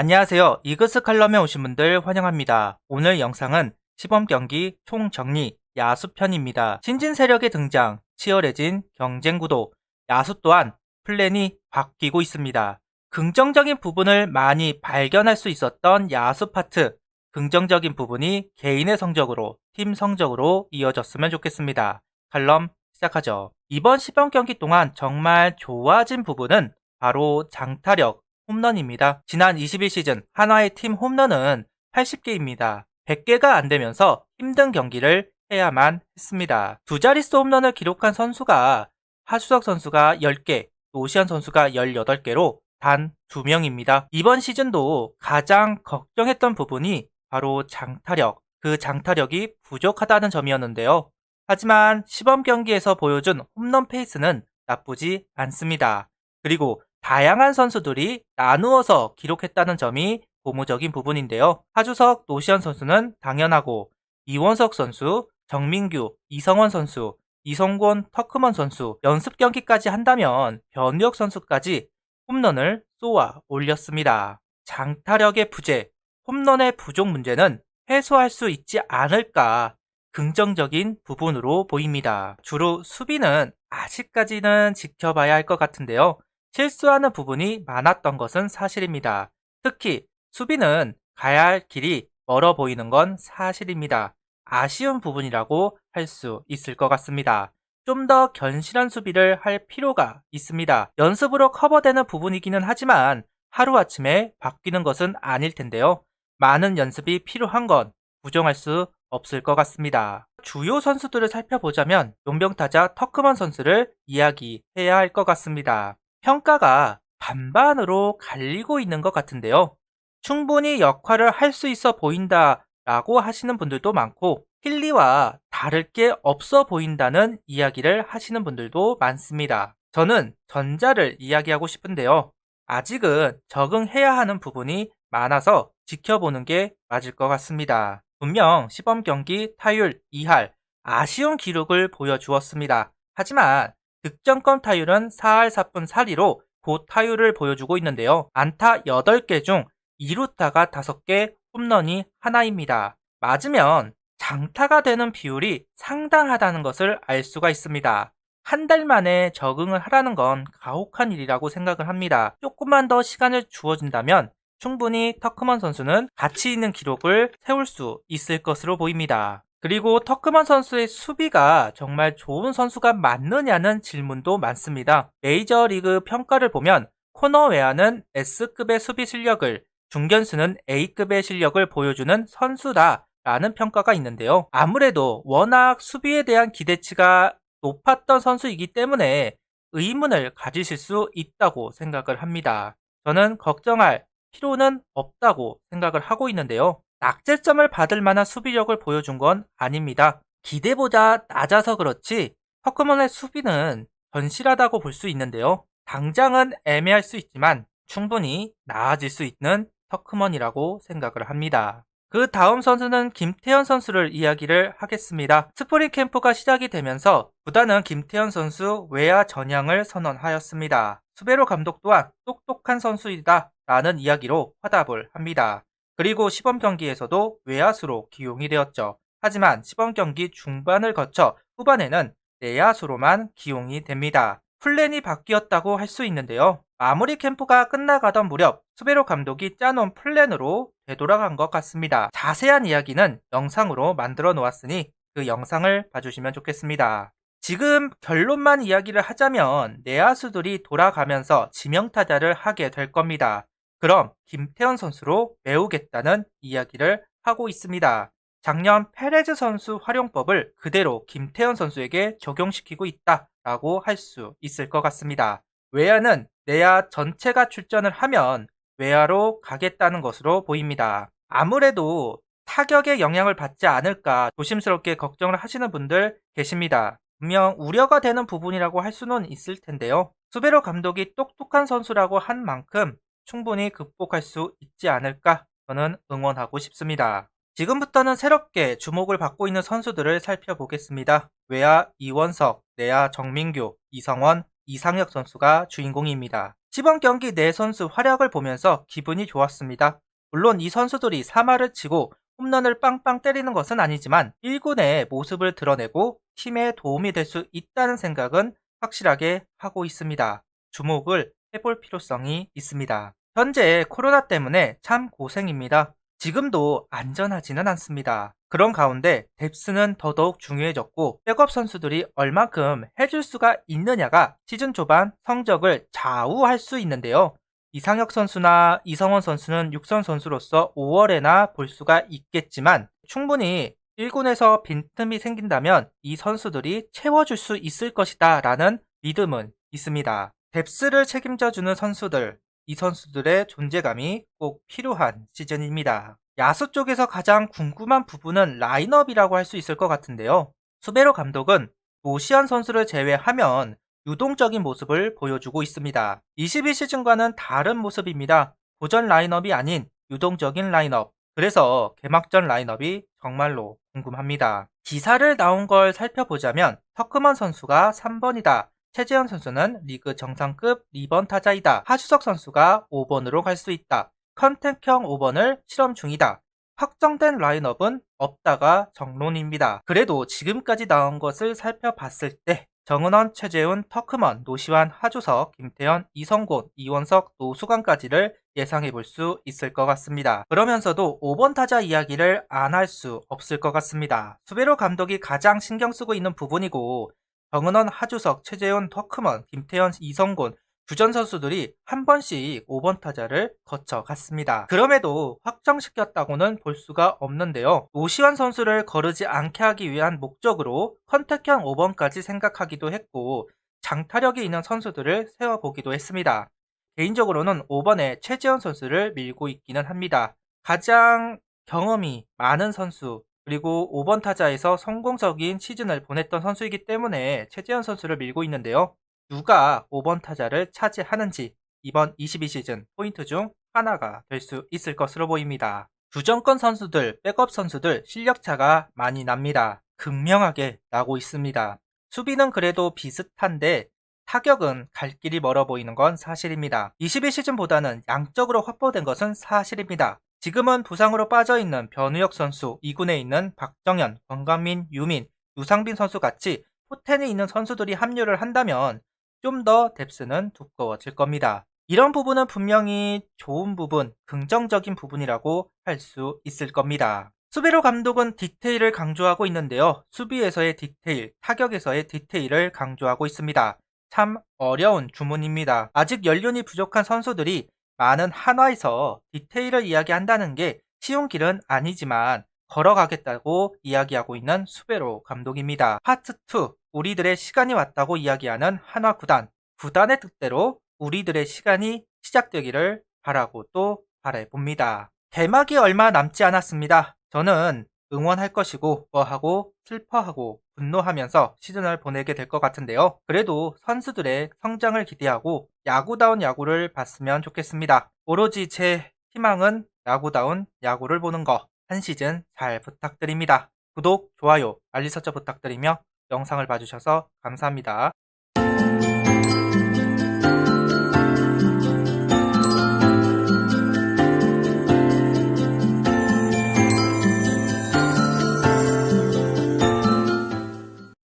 안녕하세요. 이그스 칼럼에 오신 분들 환영합니다. 오늘 영상은 시범 경기 총정리 야수 편입니다. 신진 세력의 등장, 치열해진 경쟁 구도, 야수 또한 플랜이 바뀌고 있습니다. 긍정적인 부분을 많이 발견할 수 있었던 야수 파트, 긍정적인 부분이 개인의 성적으로, 팀 성적으로 이어졌으면 좋겠습니다. 칼럼 시작하죠. 이번 시범 경기 동안 정말 좋아진 부분은 바로 장타력, 홈런입니다. 지난 21시즌 한화의 팀 홈런은 80개입니다. 100개가 안 되면서 힘든 경기를 해야만 했습니다. 두 자릿수 홈런을 기록한 선수가 하수석 선수가 10개, 노시안 선수가 18개로 단 2명입니다. 이번 시즌도 가장 걱정했던 부분이 바로 장타력, 그 장타력이 부족하다는 점이었는데요. 하지만 시범 경기에서 보여준 홈런 페이스는 나쁘지 않습니다. 그리고 다양한 선수들이 나누어서 기록했다는 점이 고무적인 부분인데요. 하주석, 노시안 선수는 당연하고 이원석 선수, 정민규, 이성원 선수, 이성권, 터크먼 선수 연습 경기까지 한다면 변우혁 선수까지 홈런을 쏘아 올렸습니다. 장타력의 부재, 홈런의 부족 문제는 해소할 수 있지 않을까 긍정적인 부분으로 보입니다. 주로 수비는 아직까지는 지켜봐야 할 것 같은데요. 실수하는 부분이 많았던 것은 사실입니다. 특히 수비는 가야 할 길이 멀어 보이는 건 사실입니다. 아쉬운 부분이라고 할 수 있을 것 같습니다. 좀 더 견실한 수비를 할 필요가 있습니다. 연습으로 커버되는 부분이기는 하지만 하루아침에 바뀌는 것은 아닐 텐데요. 많은 연습이 필요한 건 부정할 수 없을 것 같습니다. 주요 선수들을 살펴보자면 용병타자 터크먼 선수를 이야기해야 할 것 같습니다. 평가가 반반으로 갈리고 있는 것 같은데요. 충분히 역할을 할 수 있어 보인다 라고 하시는 분들도 많고 힐리와 다를 게 없어 보인다는 이야기를 하시는 분들도 많습니다. 저는 전자를 이야기하고 싶은데요. 아직은 적응해야 하는 부분이 많아서 지켜보는 게 맞을 것 같습니다. 분명 시범 경기 타율 2할 아쉬운 기록을 보여주었습니다. 하지만 득점권 타율은 4할 4푼 4리로 고타율을 보여주고 있는데요. 안타 8개 중 2루타가 5개, 홈런이 하나입니다. 맞으면 장타가 되는 비율이 상당하다는 것을 알 수가 있습니다. 한 달 만에 적응을 하라는 건 가혹한 일이라고 생각을 합니다. 조금만 더 시간을 주어진다면 충분히 터크먼 선수는 가치 있는 기록을 세울 수 있을 것으로 보입니다. 그리고 터크먼 선수의 수비가 정말 좋은 선수가 맞느냐는 질문도 많습니다. 메이저리그 평가를 보면 코너웨아는 S급의 수비 실력을, 중견수는 A급의 실력을 보여주는 선수다라는 평가가 있는데요. 아무래도 워낙 수비에 대한 기대치가 높았던 선수이기 때문에 의문을 가지실 수 있다고 생각을 합니다. 저는 걱정할 필요는 없다고 생각을 하고 있는데요. 낙제점을 받을 만한 수비력을 보여준 건 아닙니다. 기대보다 낮아서 그렇지 터크먼의 수비는 견실하다고 볼 수 있는데요. 당장은 애매할 수 있지만 충분히 나아질 수 있는 터크먼이라고 생각을 합니다. 그 다음 선수는 김태현 선수를 이야기를 하겠습니다. 스프링 캠프가 시작이 되면서 구단은 김태현 선수 외야 전향을 선언하였습니다. 수베로 감독 또한 똑똑한 선수이다 라는 이야기로 화답을 합니다. 그리고 시범 경기에서도 외야수로 기용이 되었죠. 하지만 시범 경기 중반을 거쳐 후반에는 내야수로만 기용이 됩니다. 플랜이 바뀌었다고 할 수 있는데요. 마무리 캠프가 끝나가던 무렵 수베로 감독이 짜놓은 플랜으로 되돌아간 것 같습니다. 자세한 이야기는 영상으로 만들어 놓았으니 그 영상을 봐주시면 좋겠습니다. 지금 결론만 이야기를 하자면 내야수들이 돌아가면서 지명타자를 하게 될 겁니다. 그럼 김태현 선수로 메우겠다는 이야기를 하고 있습니다. 작년 페레즈 선수 활용법을 그대로 김태현 선수에게 적용시키고 있다라고 할 수 있을 것 같습니다. 외야는 내야 전체가 출전을 하면 외야로 가겠다는 것으로 보입니다. 아무래도 타격에 영향을 받지 않을까 조심스럽게 걱정을 하시는 분들 계십니다. 분명 우려가 되는 부분이라고 할 수는 있을 텐데요. 수베로 감독이 똑똑한 선수라고 한 만큼 충분히 극복할 수 있지 않을까 저는 응원하고 싶습니다. 지금부터는 새롭게 주목을 받고 있는 선수들을 살펴보겠습니다. 외야 이원석, 내야 정민규, 이성원, 이상혁 선수가 주인공입니다. 시범 경기 내 선수 활약을 보면서 기분이 좋았습니다. 물론 이 선수들이 사마를 치고 홈런을 빵빵 때리는 것은 아니지만 1군의 모습을 드러내고 팀에 도움이 될 수 있다는 생각은 확실하게 하고 있습니다. 주목을 해볼 필요성이 있습니다. 현재 코로나 때문에 참 고생입니다. 지금도 안전하지는 않습니다. 그런 가운데 뎁스는 더더욱 중요해졌고 백업 선수들이 얼만큼 해줄 수가 있느냐가 시즌 초반 성적을 좌우할 수 있는데요. 이상혁 선수나 이성원 선수는 육선 선수로서 5월에나 볼 수가 있겠지만 충분히 1군에서 빈틈이 생긴다면 이 선수들이 채워줄 수 있을 것이다 라는 믿음은 있습니다. 뎁스를 책임져주는 선수들, 이 선수들의 존재감이 꼭 필요한 시즌입니다. 야수 쪽에서 가장 궁금한 부분은 라인업이라고 할 수 있을 것 같은데요. 수베로 감독은 노시안 선수를 제외하면 유동적인 모습을 보여주고 있습니다. 22시즌과는 다른 모습입니다. 고전 라인업이 아닌 유동적인 라인업. 그래서 개막전 라인업이 정말로 궁금합니다. 기사를 나온 걸 살펴보자면 터크먼 선수가 3번이다. 최재현 선수는 리그 정상급 2번 타자이다. 하주석 선수가 5번으로 갈 수 있다. 컨택형 5번을 실험 중이다. 확정된 라인업은 없다가 정론입니다. 그래도 지금까지 나온 것을 살펴봤을 때 정은원, 최재훈, 터크먼, 노시환, 하주석, 김태현, 이성곤, 이원석, 노수관까지를 예상해 볼 수 있을 것 같습니다. 그러면서도 5번 타자 이야기를 안 할 수 없을 것 같습니다. 수베로 감독이 가장 신경 쓰고 있는 부분이고 정은원, 하주석, 최재훈, 터크먼, 김태현, 이성곤 주전 선수들이 한 번씩 5번 타자를 거쳐갔습니다. 그럼에도 확정시켰다고는 볼 수가 없는데요. 노시환 선수를 거르지 않게 하기 위한 목적으로 컨택형 5번까지 생각하기도 했고 장타력이 있는 선수들을 세워보기도 했습니다. 개인적으로는 5번에 최재현 선수를 밀고 있기는 합니다. 가장 경험이 많은 선수 그리고 5번 타자에서 성공적인 시즌을 보냈던 선수이기 때문에 최재현 선수를 밀고 있는데요. 누가 5번 타자를 차지하는지 이번 22시즌 포인트 중 하나가 될 수 있을 것으로 보입니다. 주전권 선수들, 백업 선수들 실력차가 많이 납니다. 극명하게 나고 있습니다. 수비는 그래도 비슷한데 타격은 갈 길이 멀어 보이는 건 사실입니다. 21시즌보다는 양적으로 확보된 것은 사실입니다. 지금은 부상으로 빠져있는 변우혁 선수, 2군에 있는 박정현, 권강민, 유민, 유상빈 선수 같이 포텐이 있는 선수들이 합류를 한다면 좀 더 뎁스는 두꺼워질 겁니다. 이런 부분은 분명히 좋은 부분, 긍정적인 부분이라고 할 수 있을 겁니다. 수베로 감독은 디테일을 강조하고 있는데요. 수비에서의 디테일, 타격에서의 디테일을 강조하고 있습니다. 참 어려운 주문입니다. 아직 연륜이 부족한 선수들이 많은 한화에서 디테일을 이야기한다는 게 쉬운 길은 아니지만 걸어가겠다고 이야기하고 있는 수베로 감독입니다. 파트 2, 우리들의 시간이 왔다고 이야기하는 한화 구단. 구단의 뜻대로 우리들의 시간이 시작되기를 바라고 또 바라봅니다. 개막이 얼마 남지 않았습니다. 저는 응원할 것이고 뭐하고 슬퍼하고 분노하면서 시즌을 보내게 될 것 같은데요. 그래도 선수들의 성장을 기대하고 야구다운 야구를 봤으면 좋겠습니다. 오로지 제 희망은 야구다운 야구를 보는 거. 한 시즌 잘 부탁드립니다. 구독, 좋아요, 알림 설정 부탁드리며 영상을 봐주셔서 감사합니다.